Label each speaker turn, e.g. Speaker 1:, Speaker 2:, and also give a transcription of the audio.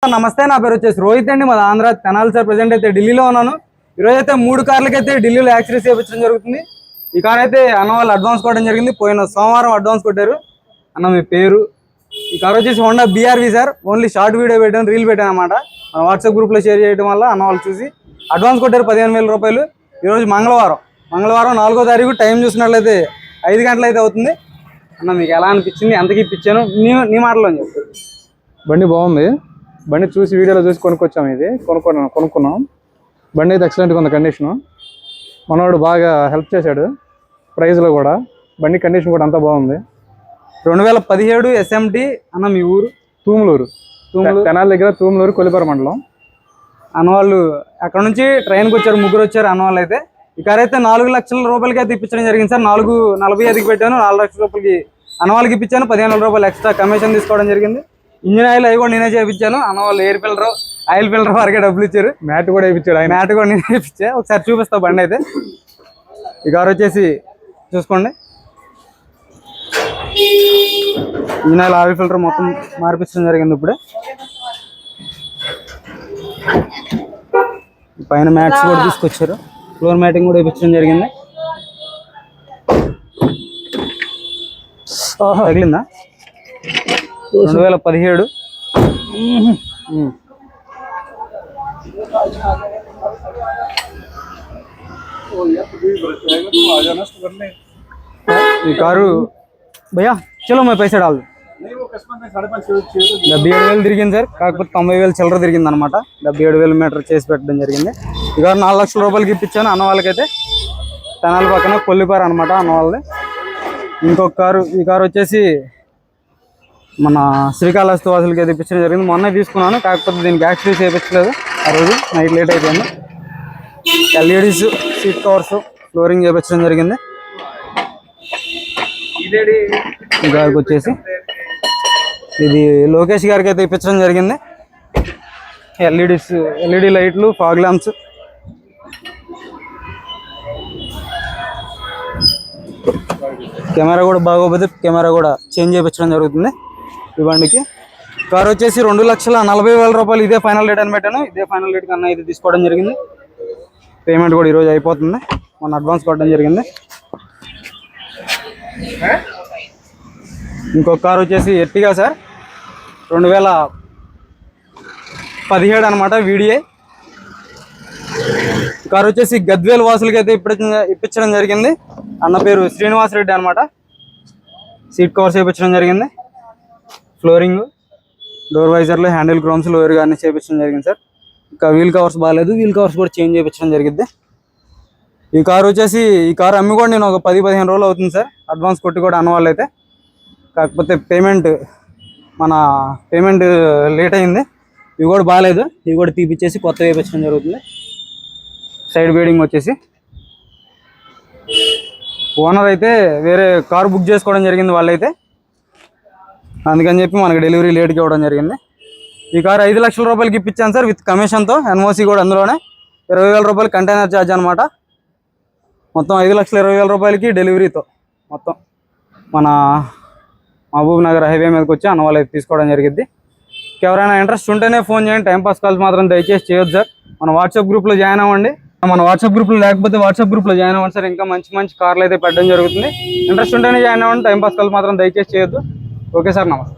Speaker 1: నమస్తే, నా పేరు వచ్చేసి రోహిత్ అండి. మాది ఆంధ్ర తెనాలి సార్. ప్రెసెంట్ అయితే ఢిల్లీలో ఉన్నాను. ఈరోజు అయితే 3 కార్లకి అయితే ఢిల్లీలో యాక్సిడెంట్ చేయించడం జరుగుతుంది. ఈ కార్ అయితే అన్న వాళ్ళు అడ్వాన్స్ కొట్టడం జరిగింది. పోయిన సోమవారం అడ్వాన్స్ కొట్టారు. అన్న మీ పేరు? ఈ కార్ వచ్చేసి Honda BRV sir. Only short video పెట్టాను, రీల్ పెట్టాను అనమాట. మన వాట్సాప్ గ్రూప్లో షేర్ చేయడం వల్ల అన్న వాళ్ళు చూసి అడ్వాన్స్ కొట్టారు 15,000 రూపాయలు. ఈరోజు మంగళవారం 4వ తారీఖు. టైం చూసినట్లయితే 5 గంటలు అయితే అవుతుంది. అన్న మీకు ఎలా అనిపించింది? ఎంతకి ఇప్పించాను నీ మాటలో చెప్పు.
Speaker 2: బండి బాగుంది. బండి చూసి వీడియోలో చూసి కొనుక్కొచ్చాము. ఇది కొనుక్కున్నాం. బండి అయితే ఎక్సలెంట్గా ఉంది కండిషను. మనవాడు బాగా హెల్ప్ చేశాడు ప్రైజ్లో కూడా. బండి కండిషన్ కూడా అంతా బాగుంది.
Speaker 1: 2017 SMT. అన్న మీ ఊరు?
Speaker 2: తూములూరు. తెనాలి దగ్గర తూములూరు, కొల్లిపర మండలం.
Speaker 1: అన్నవాళ్ళు అక్కడ నుంచి ట్రైన్కి వచ్చారు, ముగ్గురు వచ్చారు అన్నవాళ్ళు అయితే. ఈ కార్ అయితే 4 లక్షల రూపాయలకి అయితే ఇప్పించడం జరిగింది సార్. 4,45కి పెట్టాను. 4 లక్షల రూపాయలకి అన్నవాళ్ళకి ఇప్పించాను. 15,000 రూపాయలు ఎక్స్ట్రా కమిషన్ తీసుకోవడం జరిగింది. ఇంజిన్ ఆయిల్ అవి కూడా నేనే చేయించాను. అన్నవాళ్ళు ఎయిర్ ఫిల్టర్, ఆయిల్ ఫిల్టర్ వరకే డబ్బులు ఇచ్చారు.
Speaker 2: మ్యాట్ కూడా వేయించాడు.
Speaker 1: మ్యాట్ కూడా నేనే వేయించా. ఒకసారి చూపిస్తా బండి అయితే. ఈ కార్ వచ్చేసి చూసుకోండి. ఇంజిన్ ఆయిల్, ఆయిల్ ఫిల్టర్ మొత్తం మార్పించడం జరిగింది. ఇప్పుడే పైన మ్యాట్స్ కూడా తీసుకొచ్చారు. ఫ్లోర్ మ్యాటింగ్ కూడా వేయించడం జరిగింది. తగిలిందా? 2017. ఈ కారు భయ్యా చలో मैं पैसे डाल 77,000 తిరిగింది సార్. కాకపోతే 90,000 చిల్లర తిరిగింది అనమాట. 77,000 మీటర్ చేసి పెట్టడం జరిగింది. ఈ కారు 4 లక్షల రూపాయలకి ఇప్పించాను అన్న వాళ్ళకైతే. తెనాలి పక్కన కొల్లిపార అనమాట అన్న వాళ్ళది. ఇంకొక కారు, ఈ కారు వచ్చేసి మన శ్రీకాళహస్తి వాసులకి అయితే ఇప్పించడం జరిగింది. మొన్న తీసుకున్నాను, కాకపోతే దీనికి యాక్సిడెంట్ చేయించలేదు. ఆ రోజు నైట్ లేట్ అయిపోయింది. LEDs, సీట్ కవర్స్, ఫ్లోరింగ్ చేయించడం జరిగింది. ఈ కారుకి వచ్చేసి ఇది లోకేష్ గారికి అయితే ఇప్పించడం జరిగింది. LED లైట్లు, ఫాగ్ ల్యాంప్స్. కెమెరా కూడా బాగోపోతే కెమెరా కూడా చేంజ్ చేయించడం జరుగుతుంది ఈ బండికి. కార్ వచ్చేసి 2,40,000 రూపాయలు. ఇదే ఫైనల్ రేట్ అని పెట్టాను. ఇదే ఫైనల్ రేట్ కన్నా ఇది తీసుకోవడం జరిగింది. పేమెంట్ కూడా ఈరోజు అయిపోతుంది. మన అడ్వాన్స్ కొట్టడం జరిగింది. ఇంకొక కార్ వచ్చేసి ఎర్టిగా సార్. 2017 అనమాట, VDI. కార్ వచ్చేసి గద్వేల్ వాసులకి అయితే ఇప్పించడం జరిగింది. అన్న పేరు శ్రీనివాస్ రెడ్డి అనమాట. సీట్ కవర్స్ చేయించడం జరిగింది. ఫ్లోరింగ్, డోర్ వైజర్లు, హ్యాండిల్ క్రోమ్స్, లోయర్ గార్ని చేయించడం జరిగింది సార్. ఇంకా వీల్ కవర్స్ బాగాలేదు, వీల్ కవర్స్ కూడా చేంజ్ చేయించడం జరిగింది. ఈ కారు వచ్చేసి, ఈ కారు అమ్మి కూడా నేను ఒక 10-15 రోజులు అవుతుంది సార్. అడ్వాన్స్ కొట్టి కూడా అన్నవాళ్ళు అయితే. కాకపోతే పేమెంట్ లేట్ అయింది. ఇవి కూడా బాగాలేదు. ఇవి కూడా తీపిచ్చేసి కొత్త వేయించడం జరుగుతుంది. సైడ్ బీడింగ్ వచ్చేసి ఓనర్ అయితే వేరే కారు బుక్ చేసుకోవడం జరిగింది వాళ్ళైతే. అందుకని చెప్పి మనకి డెలివరీ లేట్గా ఇవ్వడం జరిగింది. ఈ కారు 5 లక్షల రూపాయలకి ఇప్పించాను సార్, విత్ కమిషన్తో. NOC కూడా అందులోనే. 20,000 రూపాయలు కంటైనర్ ఛార్జ్ అనమాట. మొత్తం 5,20,000 రూపాయలకి డెలివరీతో మొత్తం మన మహబూబ్ నగర్ హైవే మీదకి వచ్చి అన్న వాళ్ళు తీసుకోవడం జరిగింది. ఎవరైనా ఇంట్రెస్ట్ ఉంటేనే ఫోన్ చేయండి. టైంపాస్ కాల్స్ మాత్రం దయచేసి చేయొద్దు సార్. మన వాట్సాప్ గ్రూప్లో జాయిన్ అవ్వండి. మన వాట్సాప్ గ్రూప్లో లేకపోతే వాట్సాప్ గ్రూప్లో జాయిన్ అవ్వండి సార్. ఇంకా మంచి కార్లు అయితే పెట్టడం జరుగుతుంది. ఇంట్రెస్ట్ ఉంటేనే జాయిన్ అవ్వండి. టైంపాస్ కాల్స్ మాత్రం దయచేసి చేయొద్దు. ఓకే సార్, నమస్తే.